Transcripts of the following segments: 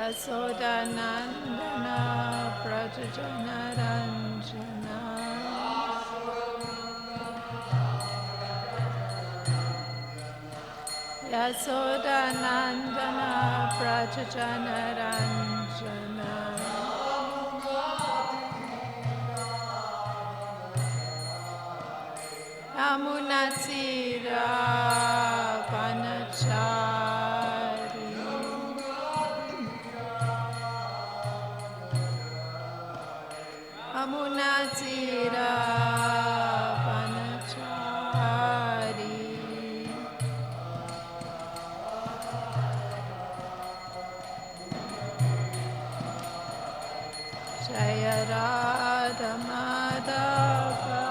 Yasodanandana Prajanaranjana Yasodanandana Prajanaranjana Yamunatira Vanachari Yamunatira Vanachari Jaya Radha Madhava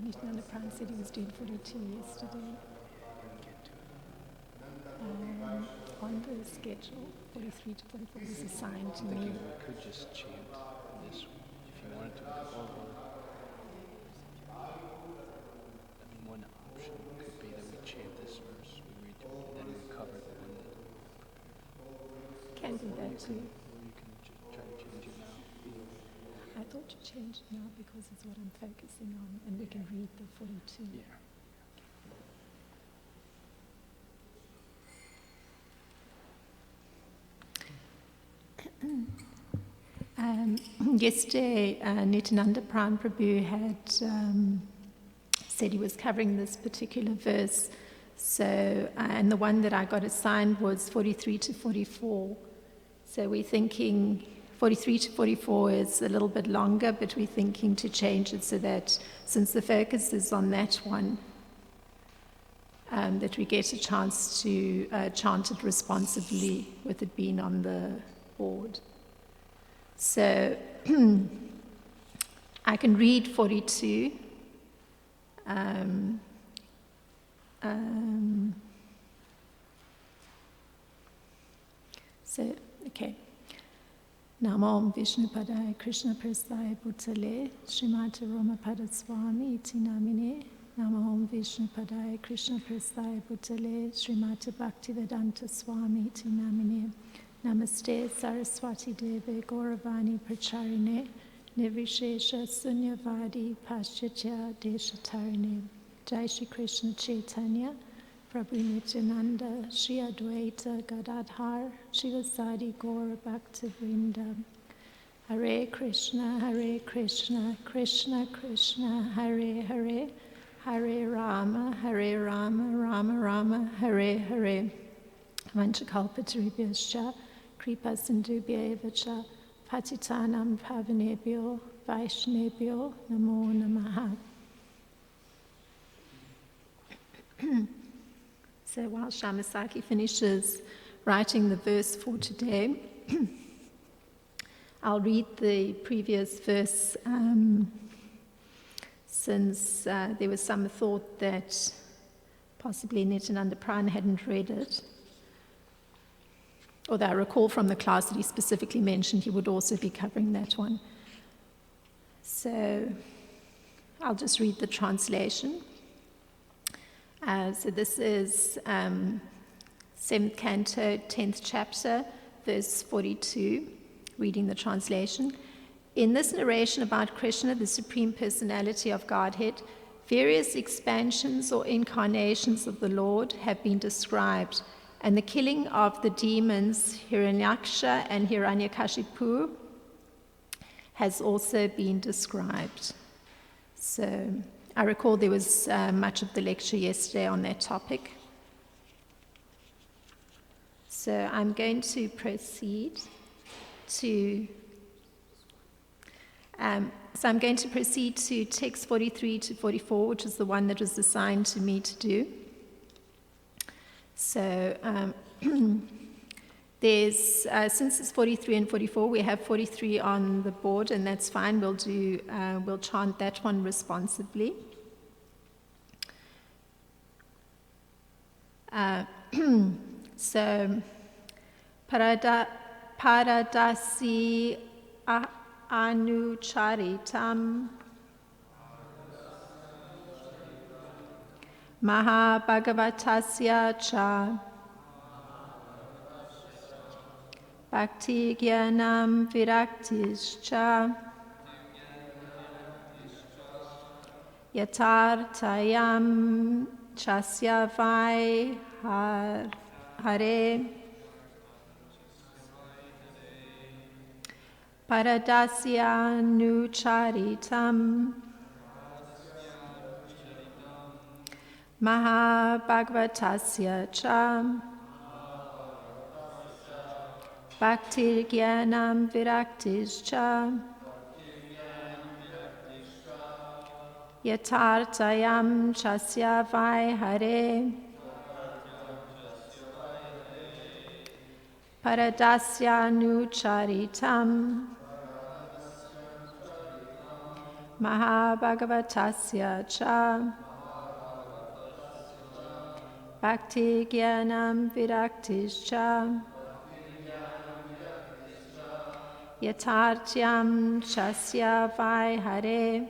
Nityananda Prabhu said he was doing 42 yesterday. On the schedule, 43 to 44 was assigned to me. We could just chant this if you wanted to. One option could be that we chant this verse, we read through it, and then we cover the one that can do that too. Or you can try to change it now. I thought you changed now because it's what I'm focusing on, and we can read the 42. Yeah. Yesterday, Nityananda Prabhu had said he was covering this particular verse. So, and the one that I got assigned was 43 to 44. So we're thinking 43 to 44 is a little bit longer, but we're thinking to change it so that since the focus is on that one, that we get a chance to chant it responsibly with it being on the board. So I can read 42. Okay. Namo Vishnu Padaya Krishna Prasthaya Bhutale Srimati Ramapada Swami Iti Namine Namo Vishnu Padaya Krishna Prasthaya Bhutale Srimati Bhaktivedanta Swami Iti Namine Namaste Saraswati Deve Gauravani Pracharine Nirvishesha Sunyavadi Paschatya Deshatarine Jai Shri Krishna Chaitanya Prabhu Nityananda Shri Advaita Gadadhar Shivasadi Gaura Bhaktivinoda Hare Krishna Krishna Krishna Hare Hare Hare Rama Rama Rama Hare Hare Vanchakalpatarubhyascha Kripa Sindhubhya cha Patitanam Pavanebhyo Vaishnebhyo Namo Namaha. So while Shamasaki finishes writing the verse for today, I'll read the previous verse since there was some thought that possibly Nityananda Prabhu hadn't read it. Although I recall from the class that he specifically mentioned he would also be covering that one. So I'll just read the translation. So this is 7th canto, 10th chapter, verse 42, reading the translation. In this narration about Krishna, the Supreme Personality of Godhead, various expansions or incarnations of the Lord have been described, and the killing of the demons Hiranyaksha and Hiranyakashipu has also been described. So I recall there was much of the lecture yesterday on that topic. So I'm going to proceed to text 43 to 44, which is the one that was assigned to me to do. So there's, since it's 43 and 44, we have 43 on the board, and that's fine. We'll chant that one responsively. So, Paradasi Anucharitam Mahabhagavatasya Cha Bhakti Gyanam Viraktischa Yatartayam Chasya Vai Hare Paradasya Nucharitam Mahabhagavatasya Cha Bhakti Gyanam Viraktischa Yatartayam Chasya Vai Hare Paradasya Nucharitam Mahabhagavatasya Cha Bhakti Gyanam Viraktischa Yatartyam Chasya Vai Hare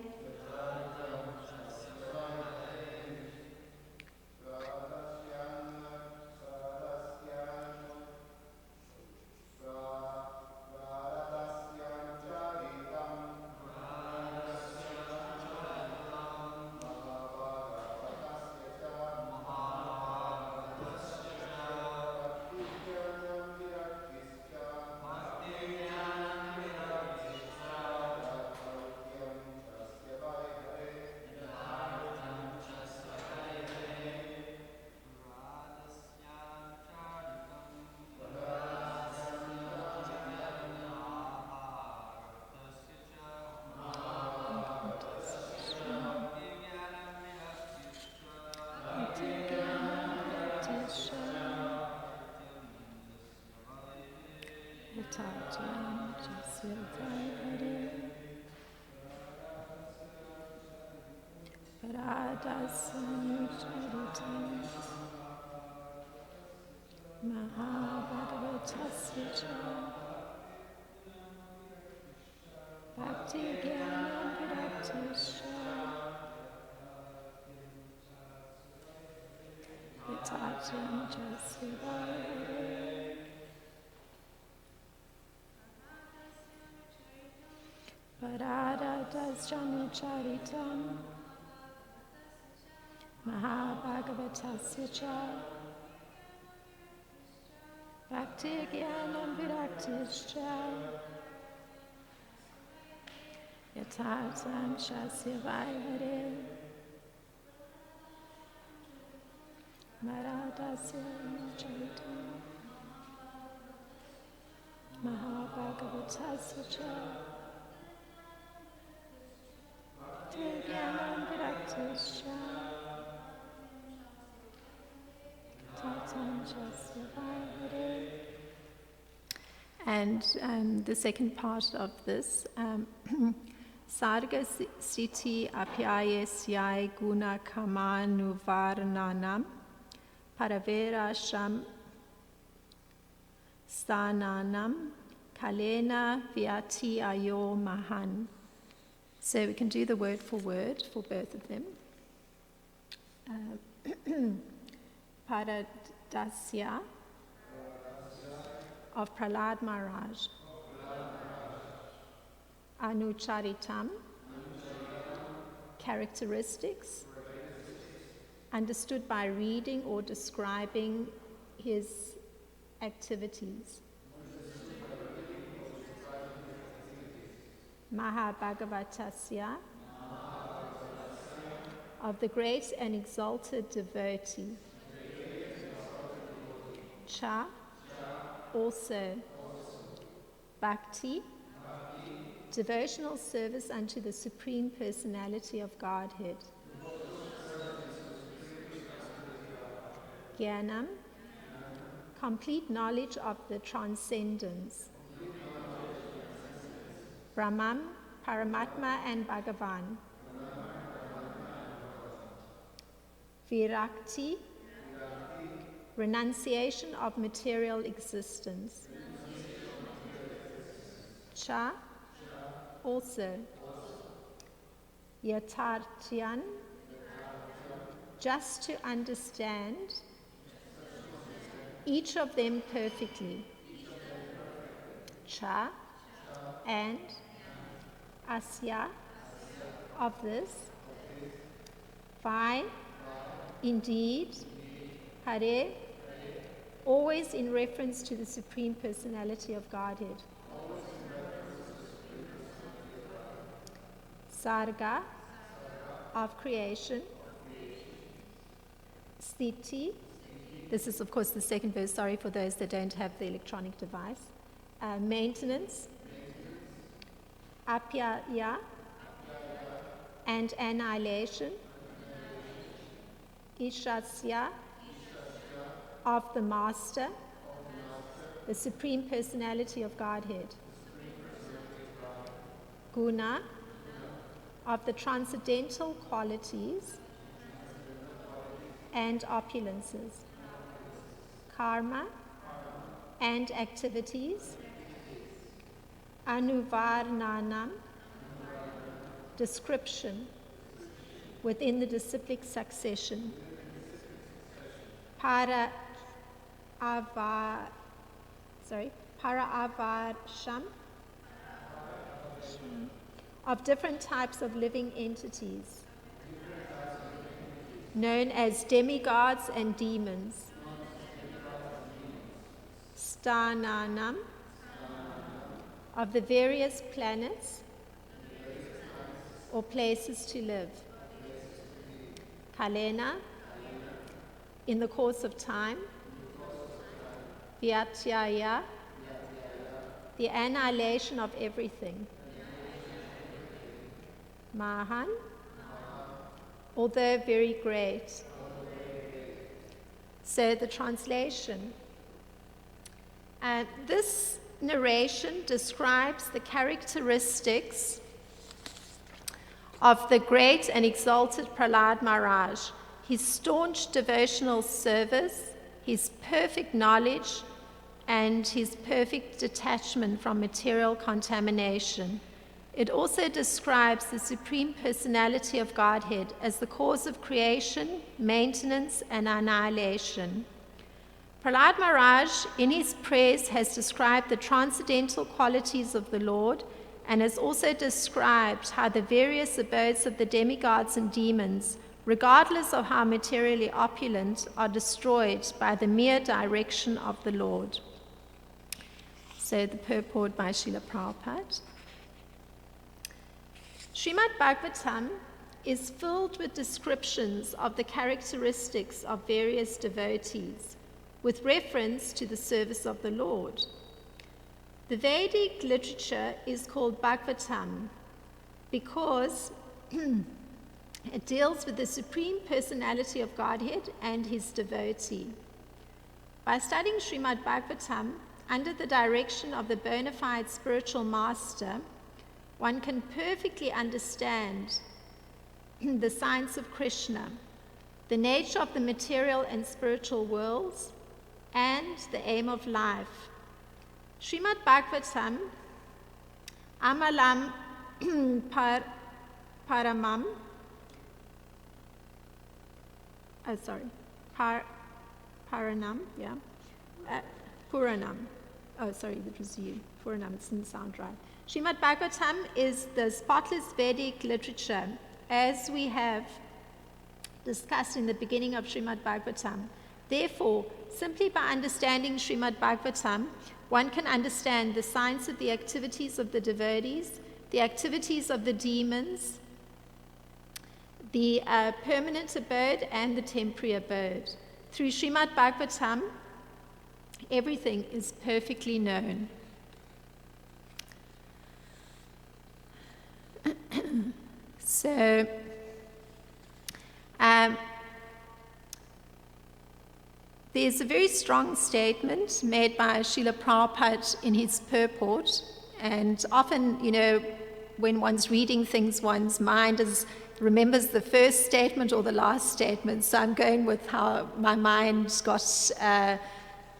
Mahabhagavatasya Cha Bhakti Gyanam Viraktischa Yatartyam Chasya Vai Hare Paradasya Nucharitam Mahabhagavatasya Cha Bhakti Gyanam Viraktischa Yatartyam Chasya Vai Hare Paradasya Nucharitam Mahabhagavatasya Cha Bhakti Gyanam Viraktischa And the second part of this, Sarga Siti Apyayesyai Guna Kamanuvarnanam Paravera Sham Stananam Kalena Vyati Ayo Mahan. So we can do the word for both of them. Paradasya of Prahlad Maharaj. Anucharitam, characteristics, understood by reading or describing his activities. Mahabhagavatasya, of the great and exalted devotee. Cha, also. Bhakti, devotional service unto the Supreme Personality of Godhead. Jnanam, complete knowledge of the transcendence. Brahman, Paramatma and Bhagavan. Virakti, renunciation of material existence. Cha, also. Yatartyan, just to understand each of them perfectly. Cha, and. Asya, of this. Vai, indeed. Hare, always in reference to the Supreme Personality of Godhead. Sarga, of creation. Sthiti, this is of course the second verse, sorry for those that don't have the electronic device. Maintenance. Apyaya, and annihilation. Ishasya, of the Master, the Supreme Personality of Godhead. Guna, of the transcendental qualities and opulences. Karma, and activities. Anuvarnanam, description within the disciplic succession. Para-avarsham, of different types of living entities, known as demigods and demons. Stananam, of the various planets or places to live. Kalena, in the course of time. Vyatyaya, the annihilation of everything. Mahan, although very great. So the translation. This narration describes the characteristics of the great and exalted Prahlad Maharaj, his staunch devotional service, his perfect knowledge, and his perfect detachment from material contamination. It also describes the Supreme Personality of Godhead as the cause of creation, maintenance, and annihilation. Prahlad Maharaj, in his prayers, has described the transcendental qualities of the Lord and has also described how the various abodes of the demigods and demons, regardless of how materially opulent, are destroyed by the mere direction of the Lord. So the purport by Srila Prabhupada. Srimad Bhagavatam is filled with descriptions of the characteristics of various devotees, with reference to the service of the Lord. The Vedic literature is called Bhagavatam because it deals with the Supreme Personality of Godhead and his devotee. By studying Srimad Bhagavatam under the direction of the bona fide spiritual master, one can perfectly understand the science of Krishna, the nature of the material and spiritual worlds, and the aim of life. Srimad Bhagavatam, Amalam Paramam, Paranam, yeah, Puranam. Oh, sorry, that was you. Puranam, it didn't sound right. Srimad Bhagavatam is the spotless Vedic literature, as we have discussed in the beginning of Srimad Bhagavatam. Therefore, simply by understanding Srimad Bhagavatam, one can understand the science of the activities of the devotees, the activities of the demons, the permanent abode and the temporary abode. Through Srimad Bhagavatam, Everything is perfectly known. So, there's a very strong statement made by Srila Prabhupada in his purport, and often, when one's reading things, one's mind remembers the first statement or the last statement, so I'm going with how my mind got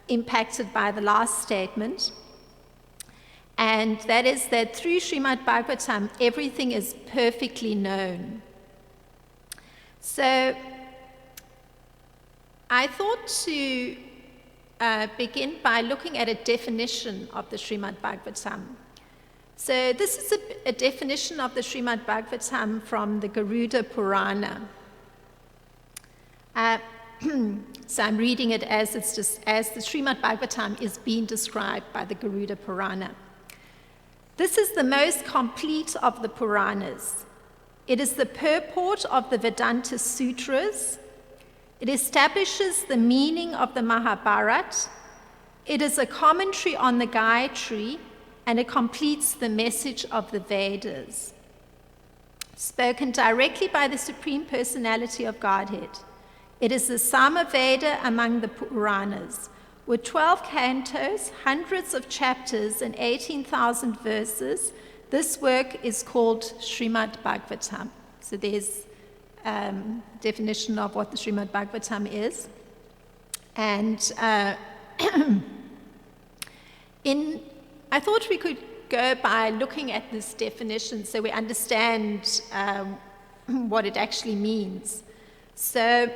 impacted by the last statement. And that is that through Srimad Bhagavatam, everything is perfectly known. So I thought to begin by looking at a definition of the Srimad Bhagavatam. So this is a definition of the Srimad Bhagavatam from the Garuda Purana. So I'm reading it as the Srimad Bhagavatam is being described by the Garuda Purana. This is the most complete of the Puranas. It is the purport of the Vedanta Sutras. It establishes the meaning of the Mahabharata. It is a commentary on the Gayatri, and it completes the message of the Vedas. Spoken directly by the Supreme Personality of Godhead. It is the Samaveda among the Puranas. With 12 cantos, hundreds of chapters, and 18,000 verses, this work is called Srimad Bhagavatam. So there's definition of what the Srimad Bhagavatam is. And I thought we could go by looking at this definition so we understand what it actually means. So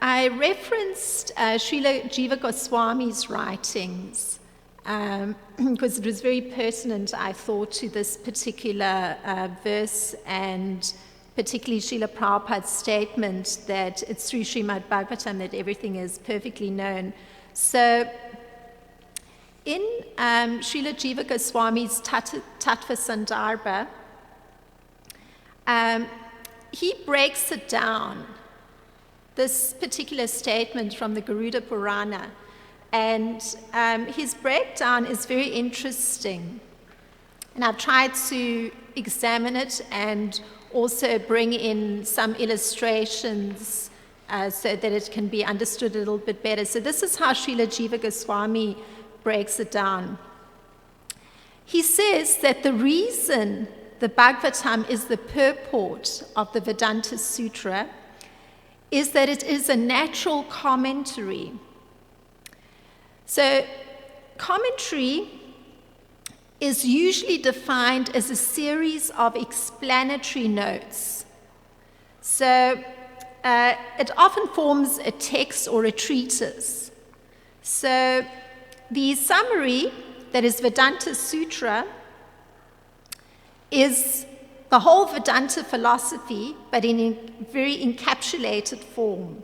I referenced Srila Jiva Goswami's writings because it was very pertinent, I thought, to this particular verse, and particularly Srila Prabhupada's statement that it's through Srimad Bhagavatam that everything is perfectly known. So in Srila Jiva Goswami's Tattva Sandarbha, he breaks it down, this particular statement from the Garuda Purana. And his breakdown is very interesting. And I've tried to examine it and also bring in some illustrations so that it can be understood a little bit better. So this is how Srila Jiva Goswami breaks it down. He says that the reason the Bhagavatam is the purport of the Vedanta Sutra is that it is a natural commentary. So commentary is usually defined as a series of explanatory notes. So it often forms a text or a treatise. So the summary, that is Vedanta Sutra, is the whole Vedanta philosophy, but in a very encapsulated form.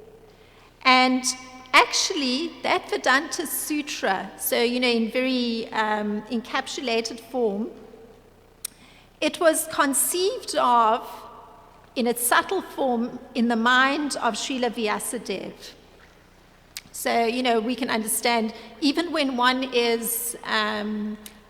And actually, that Vedanta Sutra, so, in very encapsulated form, it was conceived of in its subtle form in the mind of Srila Vyasadeva. So, we can understand, even when one is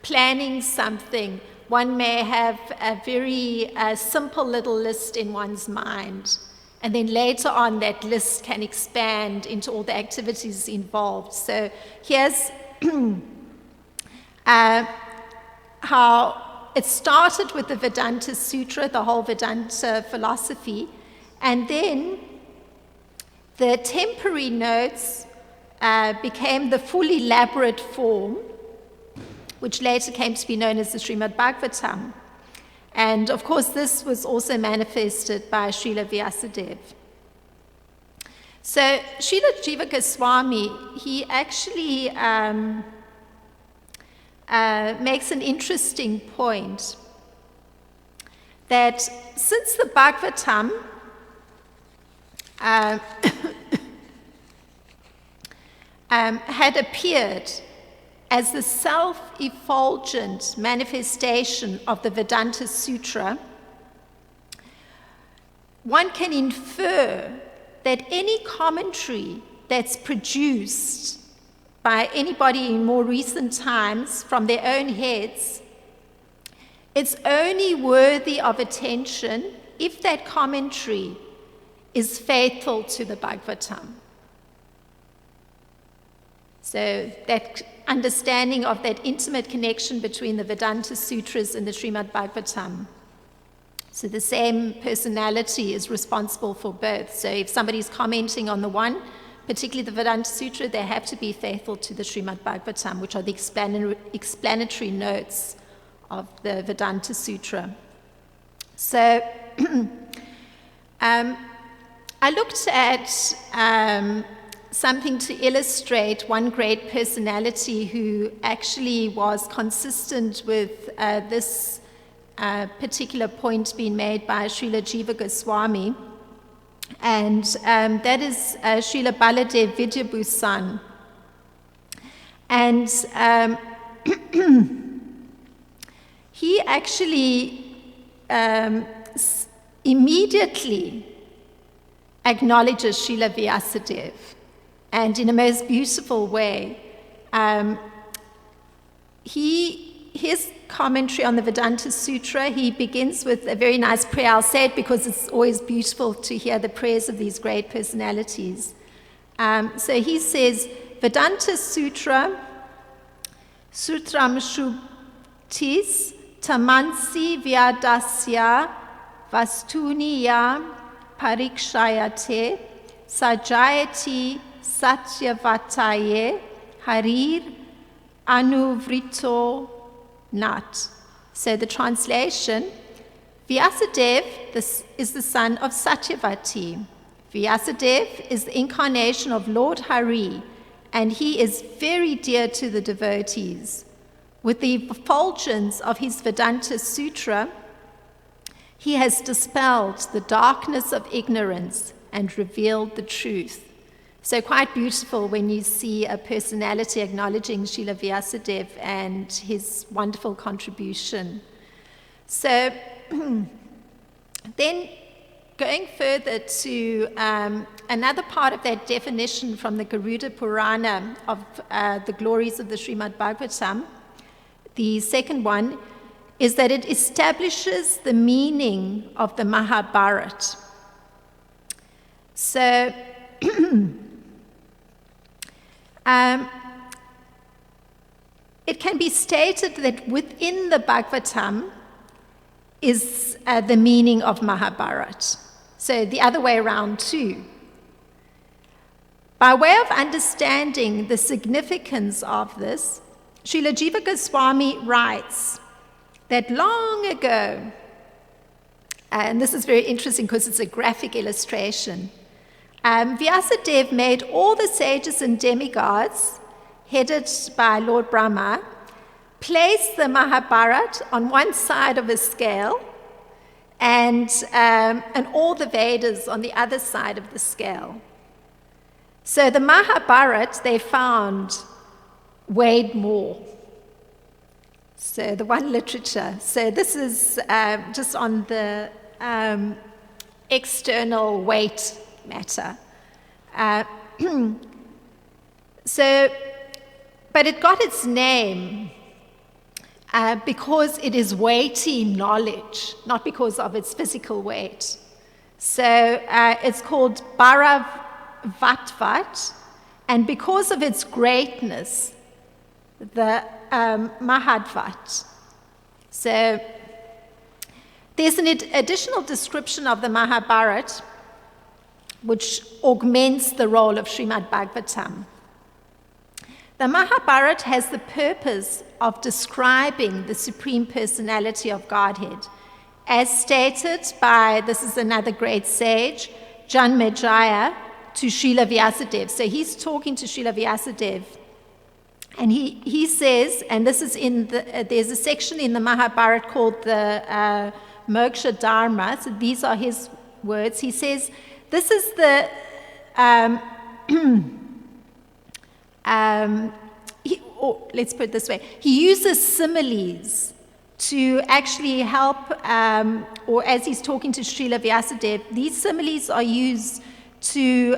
planning something, one may have a very simple little list in one's mind. And then later on, that list can expand into all the activities involved. So here's how it started with the Vedanta Sutra, the whole Vedanta philosophy. And then the temporary notes became the full elaborate form, which later came to be known as the Srimad Bhagavatam. And of course, this was also manifested by Srila Vyasadeva. So Srila Jiva Goswami, he actually makes an interesting point that since the Bhagavatam had appeared as the self-effulgent manifestation of the Vedanta Sutra, one can infer that any commentary that's produced by anybody in more recent times from their own heads, it's only worthy of attention if that commentary is faithful to the Bhagavatam. So that understanding of that intimate connection between the Vedanta Sutras and the Srimad Bhagavatam. So the same personality is responsible for both. So if somebody's commenting on the one, particularly the Vedanta Sutra, they have to be faithful to the Srimad Bhagavatam, which are the explanatory notes of the Vedanta Sutra. So I looked at something to illustrate one great personality who actually was consistent with this particular point being made by Srila Jiva Goswami, and that is Srila Baladev Vidyabhusan. And he actually immediately acknowledges Srila Vyasadeva, and in a most beautiful way. His commentary on the Vedanta Sutra, he begins with a very nice prayer. I'll say it because it's always beautiful to hear the prayers of these great personalities. So he says, Vedanta Sutra, Sutram Shubtis, Tamansi Vyadasya, Vastuniya Parikshayate, Sajayati Satyavataye, Harir Anuvrito Nat. So the translation, Vyasadeva is the son of Satyavati. Vyasadeva is the incarnation of Lord Hari, and he is very dear to the devotees. With the effulgence of his Vedanta Sutra, he has dispelled the darkness of ignorance and revealed the truth. So quite beautiful when you see a personality acknowledging Srila Vyasadeva and his wonderful contribution. So then going further to another part of that definition from the Garuda Purana of the glories of the Srimad Bhagavatam, the second one is that it establishes the meaning of the Mahabharata. So it can be stated that within the Bhagavatam is the meaning of Mahabharata. So the other way around too. By way of understanding the significance of this, Srila Jiva Goswami writes that long ago, and this is very interesting because it's a graphic illustration, Vyasadeva made all the sages and demigods, headed by Lord Brahma, place the Mahabharata on one side of a scale and all the Vedas on the other side of the scale. So the Mahabharata, they found, weighed more. So the one literature. So this is just on the external weight matter. But it got its name because it is weighty knowledge, not because of its physical weight. So it's called Bharavatvat, and because of its greatness, the Mahadvat. So there's an additional description of the Mahabharata which augments the role of Srimad Bhagavatam. The Mahabharata has the purpose of describing the Supreme Personality of Godhead, as stated by, this is another great sage, Janmejaya, to Srila Vyasadeva. So he's talking to Srila Vyasadeva, and he says, and this is there's a section in the Mahabharata called the Moksha Dharma, so these are his words. He says, this is the, let's put it this way, he uses similes to actually help, or as he's talking to Srila Vyasadeva, these similes are used to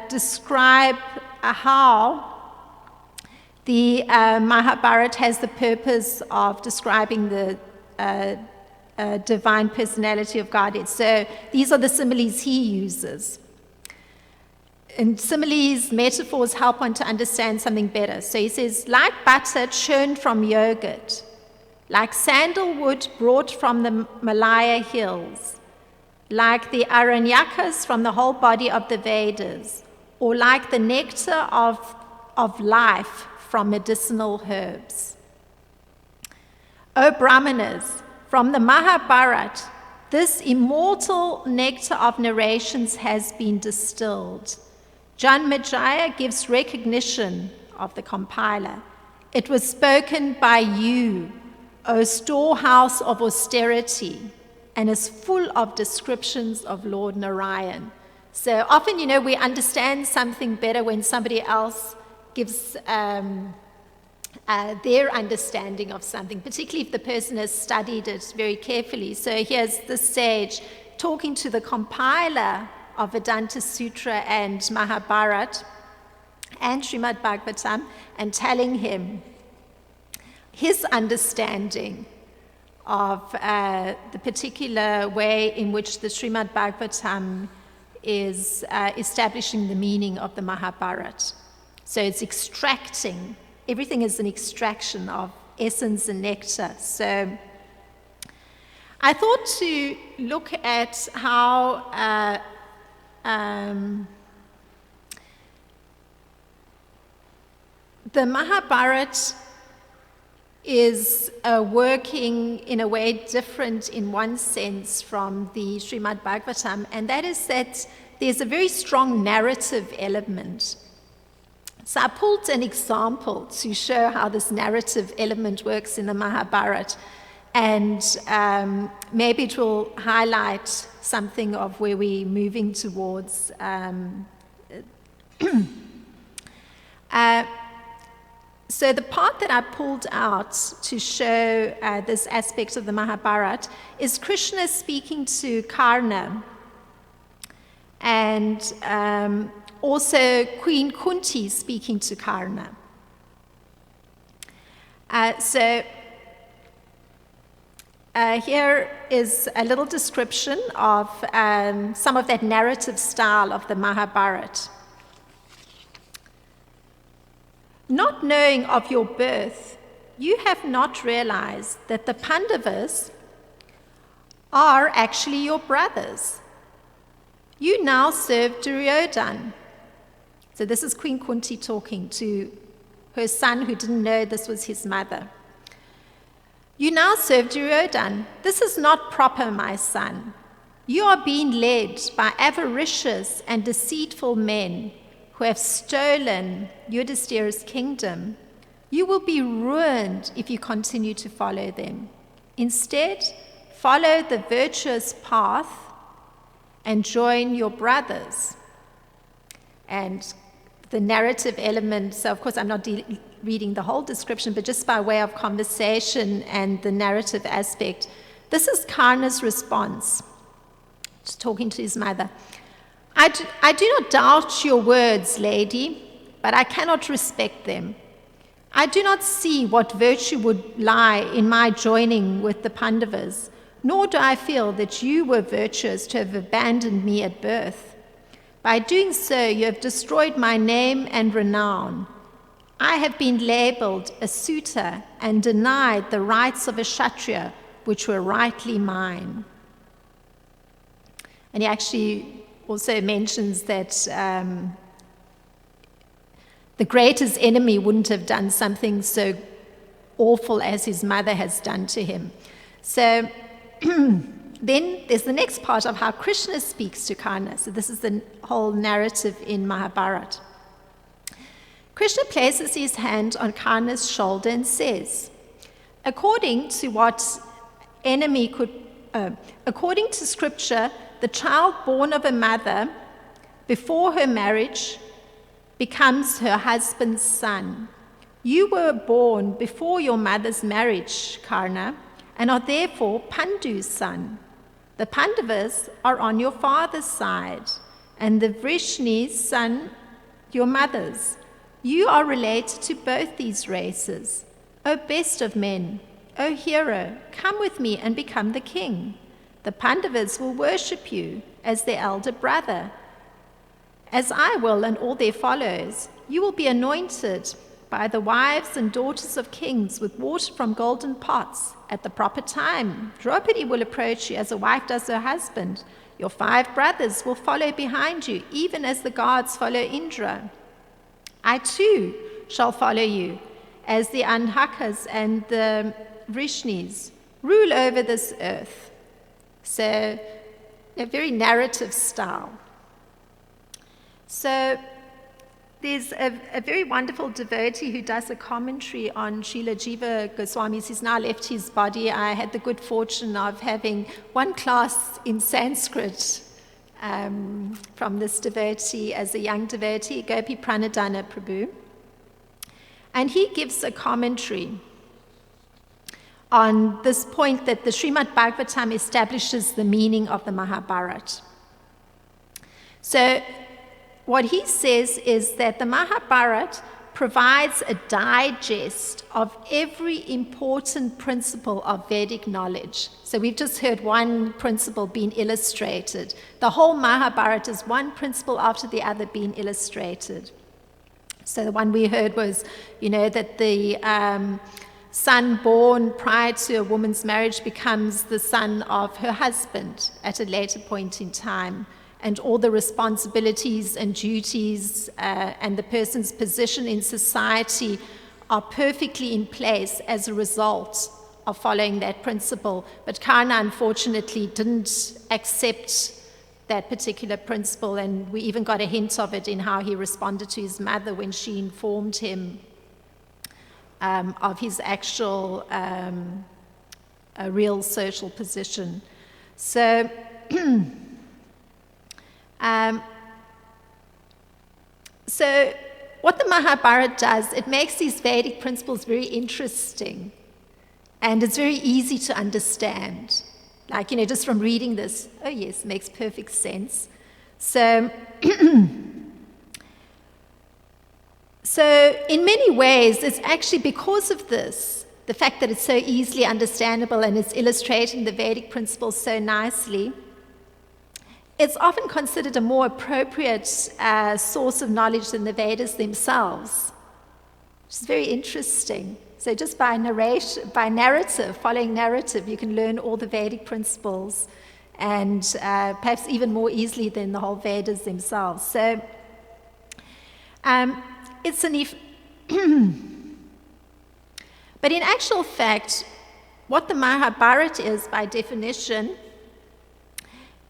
describe how the Mahabharata has the purpose of describing the divine personality of Godhead. So these are the similes he uses. And similes, metaphors help one to understand something better. So he says, like butter churned from yogurt, like sandalwood brought from the Malaya hills, like the Aranyakas from the whole body of the Vedas, or like the nectar of life from medicinal herbs. O Brahmanas, from the Mahabharata, this immortal nectar of narrations has been distilled. Janmejaya gives recognition of the compiler. It was spoken by you, O storehouse of austerity, and is full of descriptions of Lord Narayan. So often, we understand something better when somebody else gives their understanding of something, particularly if the person has studied it very carefully. So here's the sage talking to the compiler of Vedanta Sutra and Mahabharata and Srimad Bhagavatam and telling him his understanding of the particular way in which the Srimad Bhagavatam is establishing the meaning of the Mahabharata. So it's extracting, everything is an extraction of essence and nectar. So I thought to look at how the Mahabharata is working in a way different in one sense from the Srimad Bhagavatam, and that is that there's a very strong narrative element. So I pulled an example to show how this narrative element works in the Mahabharata, and maybe it will highlight something of where we're moving towards. So the part that I pulled out to show this aspect of the Mahabharata is Krishna speaking to Karna, and also Queen Kunti speaking to Karna. Here is a little description of some of that narrative style of the Mahabharata. Not knowing of your birth, you have not realized that the Pandavas are actually your brothers. You now serve Duryodhana. So this is Queen Kunti talking to her son who didn't know this was his mother. You now serve Duryodhana. This is not proper, my son. You are being led by avaricious and deceitful men who have stolen Yudhishthira's kingdom. You will be ruined if you continue to follow them. Instead, follow the virtuous path and join your brothers. And the narrative element, so of course I'm not reading the whole description, but just by way of conversation and the narrative aspect, this is Karna's response, just talking to his mother. I do not doubt your words, lady, but I cannot respect them. I do not see what virtue would lie in my joining with the Pandavas, nor do I feel that you were virtuous to have abandoned me at birth. By doing so, you have destroyed my name and renown. I have been labeled a suitor and denied the rights of a Kshatriya, which were rightly mine. And he actually also mentions that the greatest enemy wouldn't have done something so awful as his mother has done to him. So then there's the next part of how Krishna speaks to Karna. So this is the whole narrative in Mahabharata. Krishna places his hand on Karna's shoulder and says, according to scripture, the child born of a mother before her marriage becomes her husband's son. You were born before your mother's marriage, Karna, and are therefore Pandu's son. The Pandavas are on your father's side. and the Vrishni's son your mother's. You are related to both these races. O best of men, O hero, come with me and become the king. The Pandavas will worship you as their elder brother, as I will and all their followers. You will be anointed by the wives and daughters of kings with water from golden pots. At the proper time, Draupadi will approach you as a wife does her husband. Your 5 brothers will follow behind you, even as the gods follow Indra. I too shall follow you, as the Anhakas and the Vrishnis rule over this earth. So, a very narrative style. So, there's a very wonderful devotee who does a commentary on Srila Jiva Goswami's. He's now left his body. I had the good fortune of having one class in Sanskrit from this devotee as a young devotee, Gopi Pranadhana Prabhu. And he gives a commentary on this point that the Srimad Bhagavatam establishes the meaning of the Mahabharata. So, what he says is that the Mahabharata provides a digest of every important principle of Vedic knowledge. So we've just heard one principle being illustrated. The whole Mahabharata is one principle after the other being illustrated. So the one we heard was, that the son born prior to a woman's marriage becomes the son of her husband at a later point in time. And all the responsibilities and duties and the person's position in society are perfectly in place as a result of following that principle. But Karna, unfortunately, didn't accept that particular principle, and we even got a hint of it in how he responded to his mother when she informed him of his actual real social position. So... So what the Mahabharata does, it makes these Vedic principles very interesting, and it's very easy to understand. Like, just from reading this, oh yes, makes perfect sense. So, so in many ways, it's actually because of this, the fact that it's so easily understandable and it's illustrating the Vedic principles so nicely, it's often considered a more appropriate source of knowledge than the Vedas themselves, which is very interesting. So just by narrative, following narrative, you can learn all the Vedic principles, and perhaps even more easily than the whole Vedas themselves. So it's but in actual fact, what the Mahabharata is by definition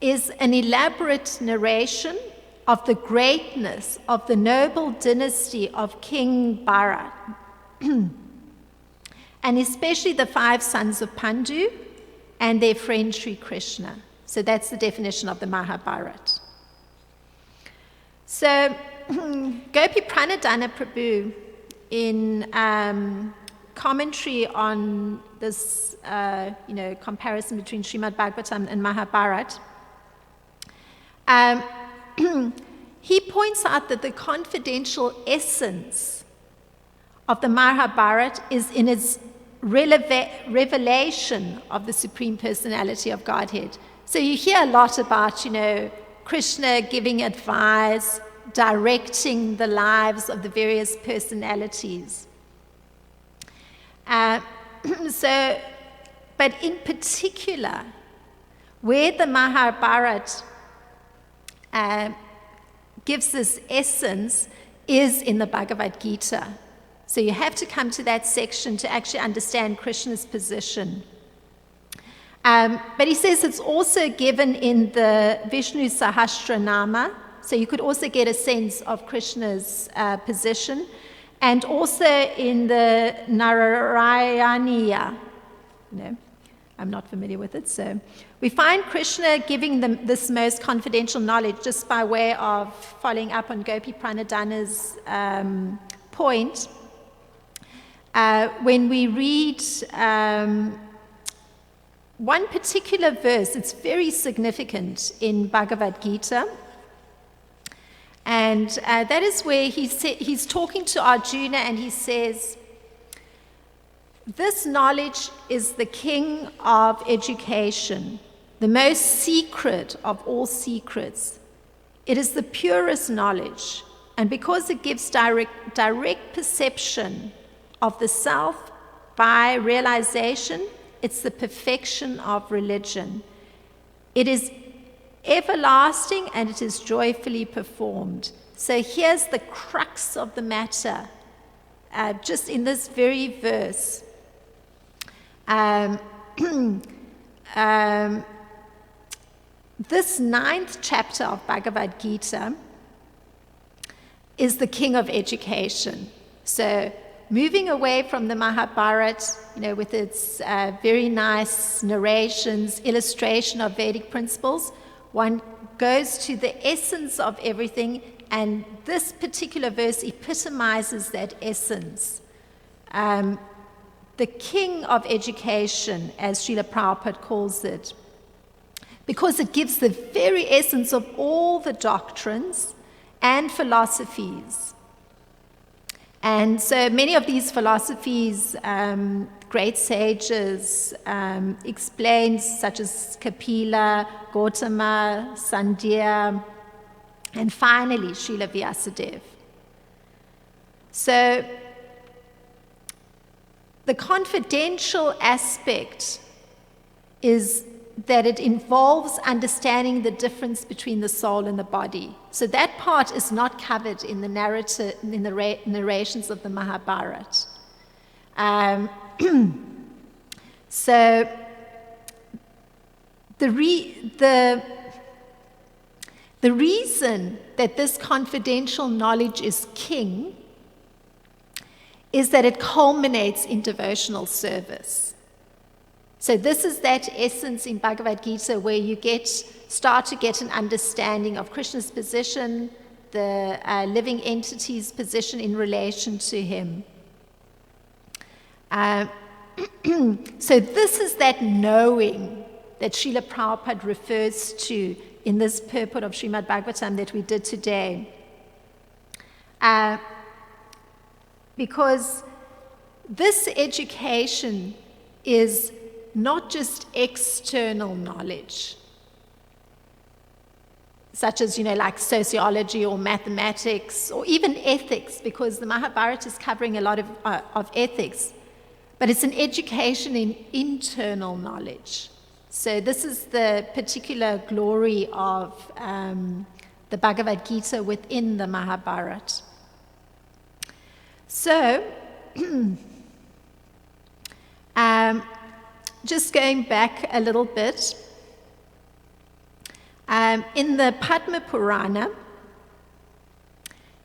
is an elaborate narration of the greatness of the noble dynasty of King Bharat, and especially the 5 sons of Pandu and their friend Sri Krishna. So that's the definition of the Mahabharata. So Gopi Pranadhana Prabhu, in commentary on this comparison between Srimad Bhagavatam and Mahabharata, he points out that the confidential essence of the Mahabharata is in its revelation of the Supreme Personality of Godhead. So you hear a lot about, Krishna giving advice, directing the lives of the various personalities. But in particular, where the Mahabharata gives this essence is in the Bhagavad Gita. So you have to come to that section to actually understand Krishna's position. But he says it's also given in the Vishnu Sahasranama, so you could also get a sense of Krishna's position, and also in the Narayaniya. I'm not familiar with it, so we find Krishna giving them this most confidential knowledge just by way of following up on Gopi Pranadhana's point. When we read one particular verse, it's very significant in Bhagavad Gita, And that is where he's talking to Arjuna, and he says, this knowledge is the king of education, the most secret of all secrets. It is the purest knowledge, and because it gives direct perception of the self by realization, it's the perfection of religion. It is everlasting, and it is joyfully performed. So here's the crux of the matter, just in this very verse. This 9th chapter of Bhagavad Gita is the king of education. So moving away from the Mahabharata, with its very nice narrations, illustration of Vedic principles, one goes to the essence of everything, and this particular verse epitomizes that essence. The king of education, as Srila Prabhupada calls it, because it gives the very essence of all the doctrines and philosophies. And so many of these philosophies, great sages explained, such as Kapila, Gautama, Sandhya, and finally Srila Vyasadeva. So the confidential aspect is that it involves understanding the difference between the soul and the body. So that part is not covered in the narrative, in the narrations of the Mahabharata. So the reason that this confidential knowledge is king is that it culminates in devotional service. So this is that essence in Bhagavad Gita where you start to get an understanding of Krishna's position, the living entity's position in relation to him. So this is that knowing that Srila Prabhupada refers to in this purport of Srimad Bhagavatam that we did today. Because this education is not just external knowledge, such as, like sociology or mathematics or even ethics, because the Mahabharata is covering a lot of ethics, but it's an education in internal knowledge. So this is the particular glory of the Bhagavad Gita within the Mahabharata. So, just going back a little bit, in the Padma Purana,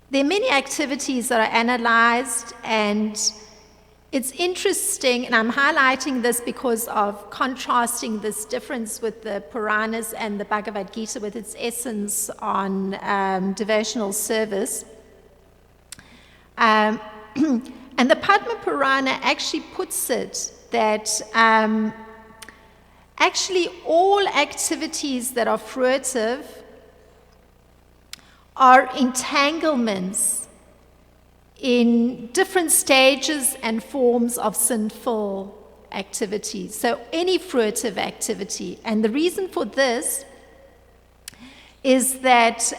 there are many activities that are analyzed, and it's interesting, and I'm highlighting this because of contrasting this difference with the Puranas and the Bhagavad Gita with its essence on devotional service. And the Padma Purana actually puts it that actually all activities that are fruitive are entanglements in different stages and forms of sinful activities. So any fruitive activity. And the reason for this is that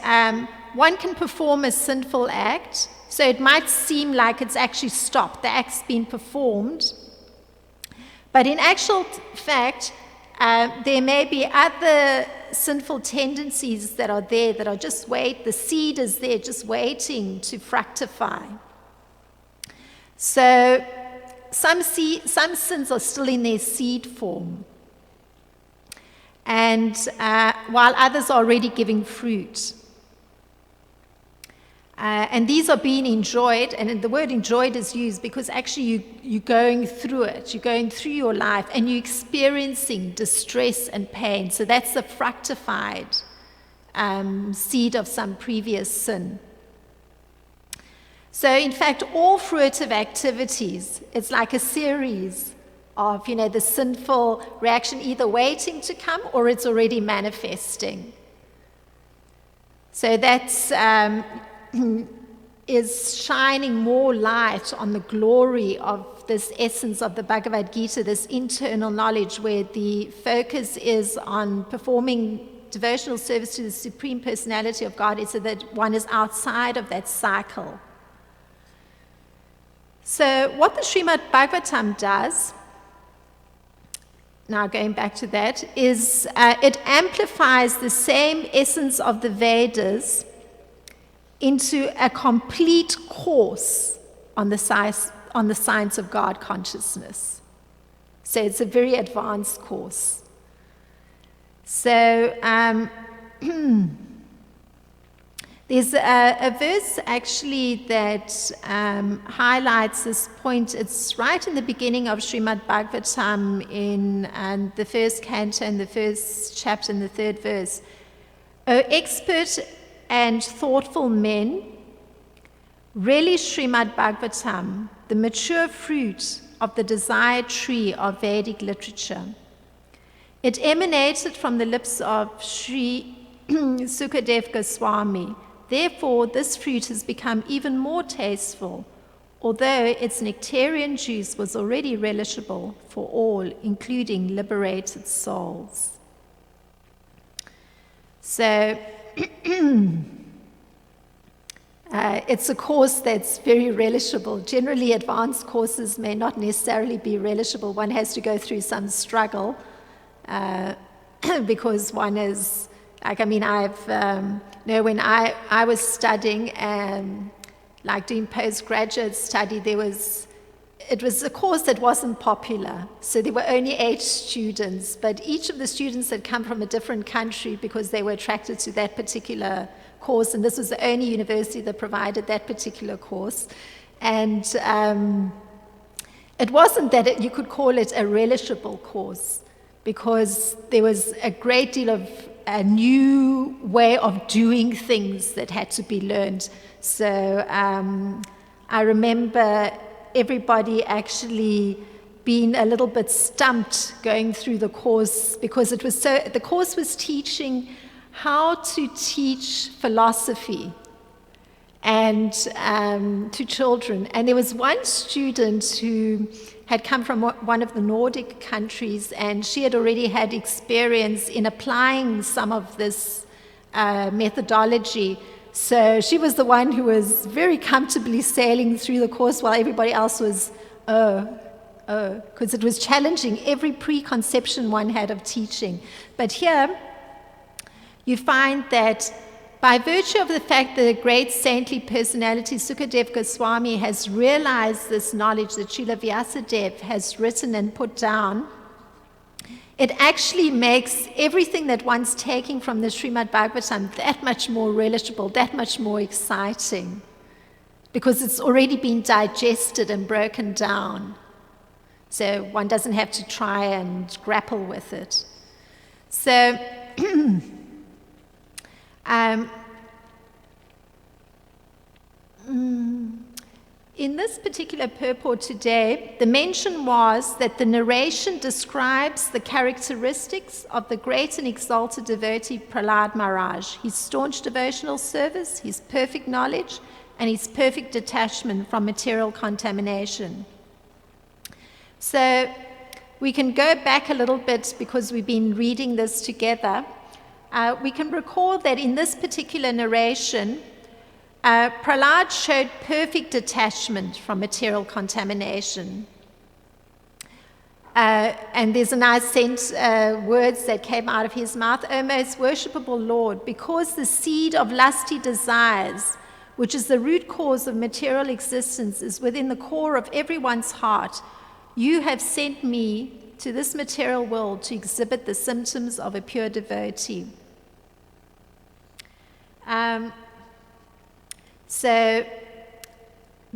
one can perform a sinful act, so it might seem like it's actually stopped, the act's been performed, but in actual fact, there may be other sinful tendencies that are there that are just the seed is there just waiting to fructify. So some sins are still in their seed form, and while others are already giving fruit. And these are being enjoyed, and the word enjoyed is used because actually you're going through it, you're going through your life, and you're experiencing distress and pain. So that's the fructified seed of some previous sin. So in fact, all fruitive activities, it's like a series of, the sinful reaction either waiting to come or it's already manifesting. So that's is shining more light on the glory of this essence of the Bhagavad Gita, this internal knowledge where the focus is on performing devotional service to the Supreme Personality of God, so that one is outside of that cycle. So what the Srimad Bhagavatam does, now going back to that, is it amplifies the same essence of the Vedas into a complete course on the science of God consciousness. So it's a very advanced course. So there's a verse actually that highlights this point. It's right in the beginning of Srimad Bhagavatam in the first canto and the first chapter and the third verse. O expert and thoughtful men, relish Srimad Bhagavatam, the mature fruit of the desired tree of Vedic literature. It emanated from the lips of Sri Sukadeva Goswami. Therefore, this fruit has become even more tasteful, although its nectarian juice was already relishable for all, including liberated souls. So, it's a course that's very relishable. Generally, advanced courses may not necessarily be relishable. One has to go through some struggle because one is, like, I mean, when I was studying, like doing postgraduate study, it was a course that wasn't popular. So there were only 8 students, but each of the students had come from a different country because they were attracted to that particular course, and this was the only university that provided that particular course. And it wasn't that you could call it a relishable course, because there was a great deal of a new way of doing things that had to be learned. So I remember everybody actually being a little bit stumped going through the course, because the course was teaching how to teach philosophy and to children. And there was one student who had come from one of the Nordic countries, and she had already had experience in applying some of this methodology. So she was the one who was very comfortably sailing through the course while everybody else was, because it was challenging every preconception one had of teaching. But here, you find that by virtue of the fact that a great saintly personality, Sukadeva Goswami, has realized this knowledge that Srila Vyasadeva has written and put down, it actually makes everything that one's taking from the Srimad Bhagavatam that much more relishable, that much more exciting, because it's already been digested and broken down. So one doesn't have to try and grapple with it. So in this particular purport today, the mention was that the narration describes the characteristics of the great and exalted devotee Prahlad Maharaj, his staunch devotional service, his perfect knowledge, and his perfect detachment from material contamination. So we can go back a little bit, because we've been reading this together. We can recall that in this particular narration, Prahlad showed perfect detachment from material contamination. And there's a nice words that came out of his mouth. O most worshipable Lord, because the seed of lusty desires, which is the root cause of material existence, is within the core of everyone's heart, you have sent me to this material world to exhibit the symptoms of a pure devotee. So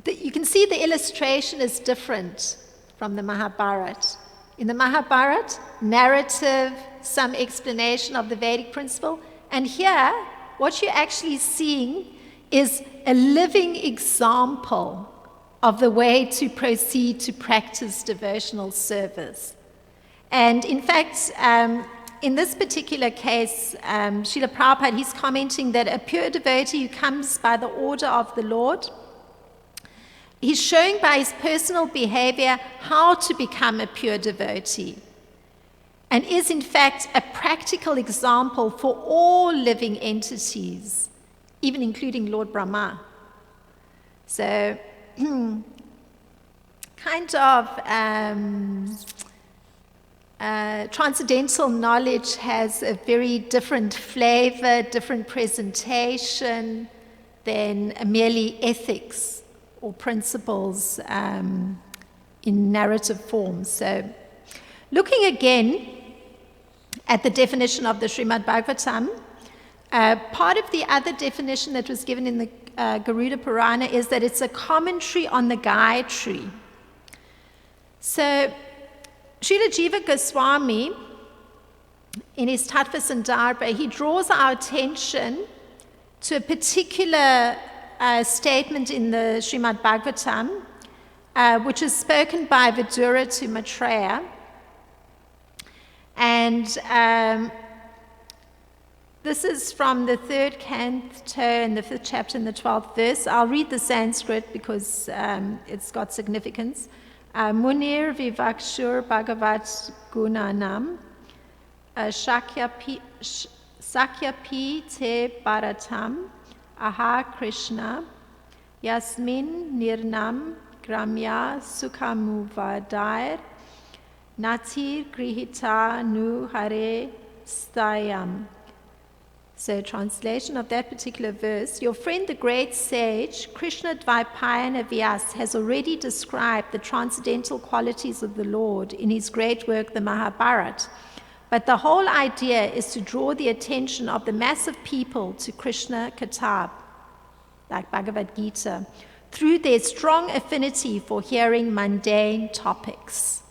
you can see the illustration is different from the Mahabharata. In the Mahabharata, narrative, some explanation of the Vedic principle. And here, what you're actually seeing is a living example of the way to proceed to practice devotional service. And in fact, in this particular case, Srila Prabhupada, he's commenting that a pure devotee who comes by the order of the Lord, he's showing by his personal behavior how to become a pure devotee, and is in fact a practical example for all living entities, even including Lord Brahma. So, kind of transcendental knowledge has a very different flavor, different presentation than merely ethics or principles in narrative form. So, looking again at the definition of the Srimad Bhagavatam, part of the other definition that was given in the Garuda Purana is that it's a commentary on the Gayatri. So, Srila Jiva Goswami, in his Tattva Sandarbha, he draws our attention to a particular statement in the Srimad Bhagavatam, which is spoken by Vidura to Maitreya. And this is from the 3rd canto and the 5th chapter and the 12th verse. I'll read the Sanskrit because it's got significance. Munir vivakshur bhagavat gunanam shakyapi te bharatam aha Krishna yasmin nirnam gramya sukhamuvadair natir grihita nu hare stayam. So, translation of that particular verse: your friend, the great sage Krishna Dvaipayana Vyas, has already described the transcendental qualities of the Lord in his great work, the Mahabharata. But the whole idea is to draw the attention of the mass of people to Krishna Kitab, like Bhagavad Gita, through their strong affinity for hearing mundane topics.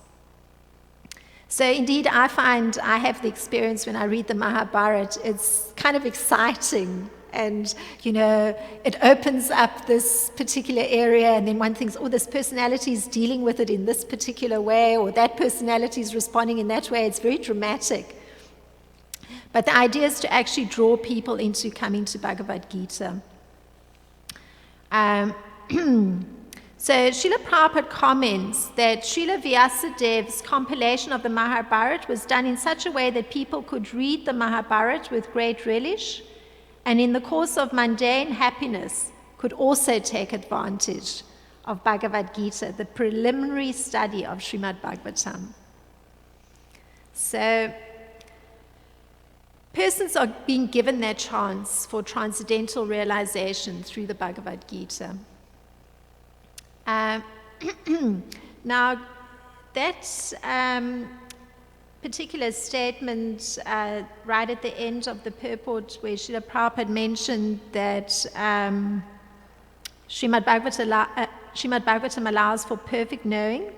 So indeed, I find I have the experience when I read the Mahabharata, it's kind of exciting, and, it opens up this particular area, and then one thinks, oh, this personality is dealing with it in this particular way, or that personality is responding in that way. It's very dramatic. But the idea is to actually draw people into coming to Bhagavad Gita. So Srila Prabhupada comments that Srila Vyasadev's compilation of the Mahabharata was done in such a way that people could read the Mahabharata with great relish, and in the course of mundane happiness could also take advantage of Bhagavad Gita, the preliminary study of Srimad Bhagavatam. So persons are being given their chance for transcendental realization through the Bhagavad Gita. Now, that particular statement right at the end of the purport, where Srila Prabhupada mentioned that Srimad Bhagavatam allows for perfect knowing,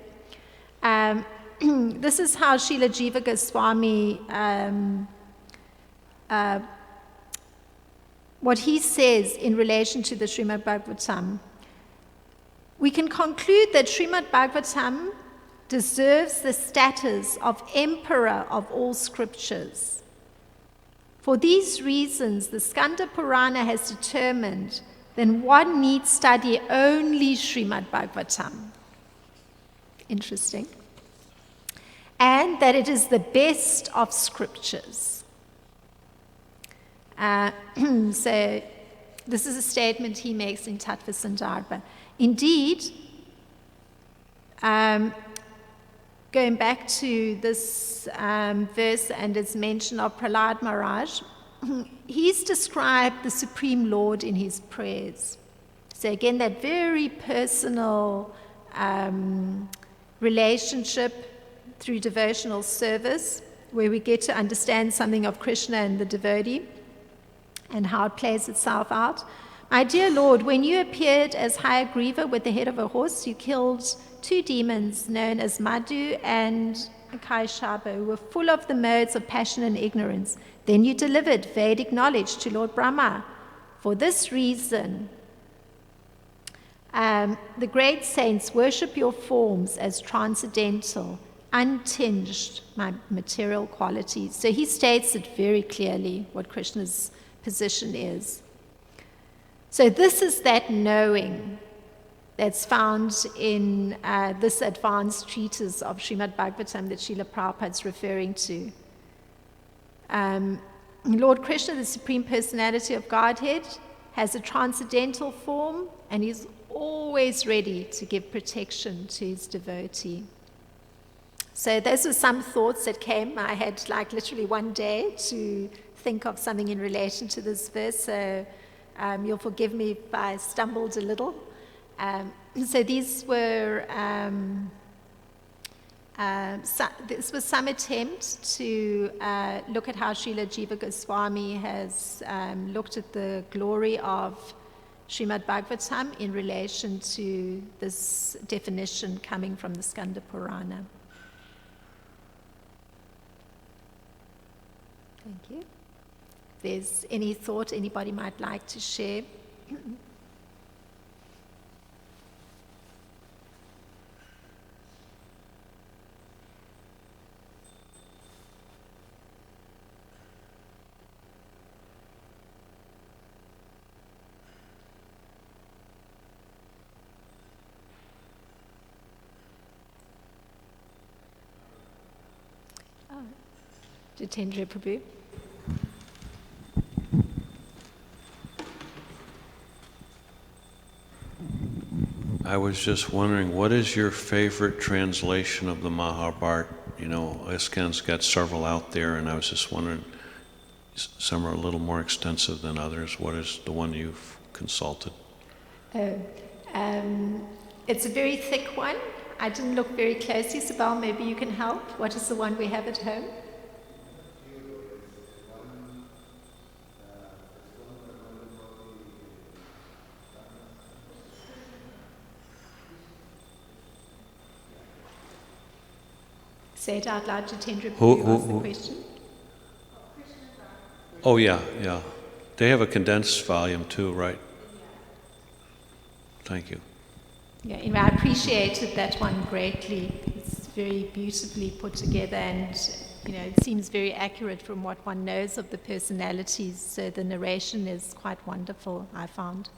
this is how Srila Jiva Goswami, what he says in relation to the Srimad Bhagavatam. We can conclude that Srimad Bhagavatam deserves the status of emperor of all scriptures. For these reasons, the Skanda Purana has determined that one needs study only Srimad Bhagavatam. Interesting. And that it is the best of scriptures. So this is a statement he makes in Tattva Sandarbha. Indeed, going back to this verse and its mention of Prahlad Maharaj, he's described the Supreme Lord in his prayers. So again, that very personal relationship through devotional service, where we get to understand something of Krishna and the devotee and how it plays itself out. My dear Lord, when you appeared as Hayagriva with the head of a horse, you killed 2 demons known as Madhu and Kaishaba, who were full of the modes of passion and ignorance. Then you delivered Vedic knowledge to Lord Brahma. For this reason, the great saints worship your forms as transcendental, untinged my material qualities. So he states it very clearly what Krishna's position is. So this is that knowing that's found in this advanced treatise of Srimad Bhagavatam that Srila Prabhupada is referring to. Lord Krishna, the Supreme Personality of Godhead, has a transcendental form, and he's always ready to give protection to his devotee. So those were some thoughts that came. I had like literally one day to think of something in relation to this verse, so you'll forgive me if I stumbled a little. So these were, this was some attempt to look at how Srila Jiva Goswami has looked at the glory of Srimad Bhagavatam in relation to this definition coming from the Skanda Purana. Thank you. If there's any thought anybody might like to share. Jitendra Prabhu. I was just wondering, what is your favorite translation of the Mahabharata? You know, ISKCON's got several out there, and I was just wondering, some are a little more extensive than others. What is the one you've consulted? It's a very thick one. I didn't look very closely, Sabal, maybe you can help. What is the one we have at home? Say it out loud, Jitendra, before you ask the question. Oh, yeah. They have a condensed volume too, right? Thank you. Yeah, anyway, I appreciated that one greatly. It's very beautifully put together, and it seems very accurate from what one knows of the personalities. So the narration is quite wonderful, I found.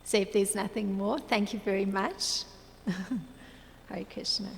So if there's nothing more, thank you very much. Hare Krishna.